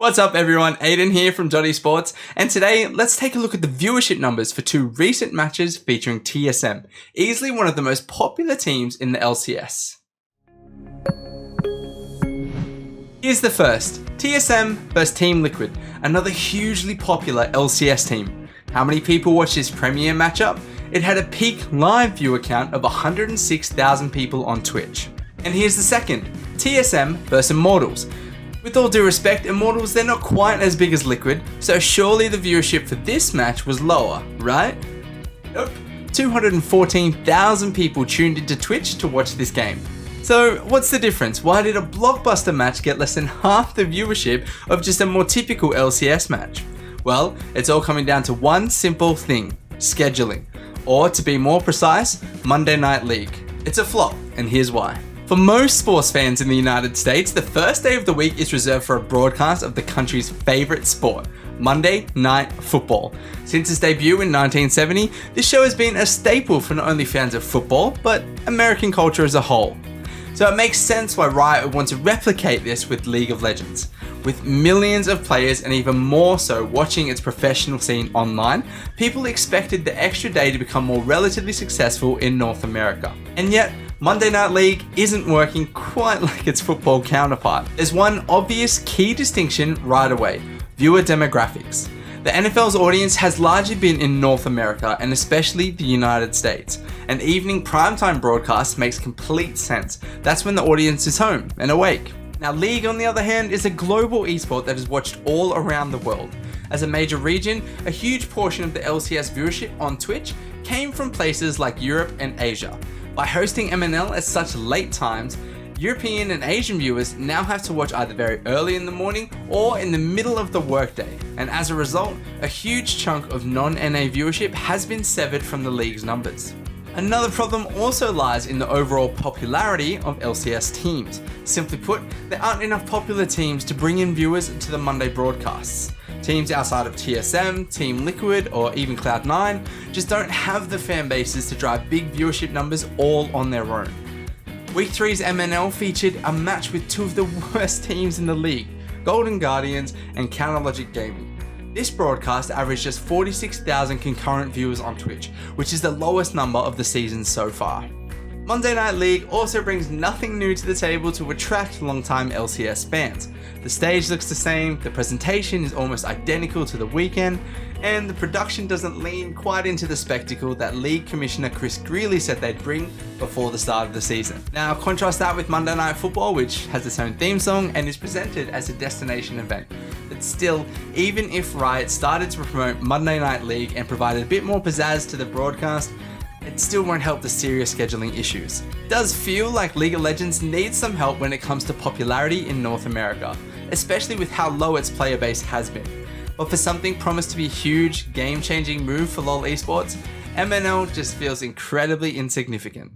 What's up everyone, Aiden here from Esports, and today let's take a look at the viewership numbers for two recent matches featuring TSM, easily one of the most popular teams in the LCS. Here's the first, TSM vs Team Liquid, another hugely popular LCS team. How many people watched this premier matchup? It had a peak live viewer count of 106,000 people on Twitch. And here's the second, TSM vs Immortals. With all due respect, Immortals, they're not quite as big as Liquid, so surely the viewership for this match was lower, right? Nope. 214,000 people tuned into Twitch to watch this game. So what's the difference? Why did a blockbuster match get less than half the viewership of just a more typical LCS match? Well, it's all coming down to one simple thing, scheduling. Or to be more precise, Monday Night League. It's a flop, and here's why. For most sports fans in the United States, the first day of the week is reserved for a broadcast of the country's favorite sport, Monday Night Football. Since its debut in 1970, this show has been a staple for not only fans of football, but American culture as a whole. So it makes sense why Riot would want to replicate this with League of Legends. With millions of players and even more so watching its professional scene online, people expected the extra day to become more relatively successful in North America. And yet, Monday Night League isn't working quite like its football counterpart. There's one obvious key distinction right away, viewer demographics. The NFL's audience has largely been in North America and especially the United States. An evening primetime broadcast makes complete sense. That's when the audience is home and awake. Now League, on the other hand, is a global esport that is watched all around the world. As a major region, a huge portion of the LCS viewership on Twitch came from places like Europe and Asia. By hosting MNL at such late times, European and Asian viewers now have to watch either very early in the morning or in the middle of the workday, and as a result, a huge chunk of non-NA viewership has been severed from the league's numbers. Another problem also lies in the overall popularity of LCS teams. Simply put, there aren't enough popular teams to bring in viewers to the Monday broadcasts. Teams outside of TSM, Team Liquid, or even Cloud9 just don't have the fan bases to drive big viewership numbers all on their own. Week 3's MNL featured a match with two of the worst teams in the league, Golden Guardians and Counterlogic Gaming. This broadcast averaged just 46,000 concurrent viewers on Twitch, which is the lowest number of the season so far. Monday Night League also brings nothing new to the table to attract long-time LCS fans. The stage looks the same, the presentation is almost identical to the weekend, and the production doesn't lean quite into the spectacle that League Commissioner Chris Greeley said they'd bring before the start of the season. Now contrast that with Monday Night Football, which has its own theme song and is presented as a destination event. But still, even if Riot started to promote Monday Night League and provided a bit more pizzazz to the broadcast, it still won't help the serious scheduling issues. It does feel like League of Legends needs some help when it comes to popularity in North America, especially with how low its player base has been. But for something promised to be a huge, game-changing move for LoL Esports, MNL just feels incredibly insignificant.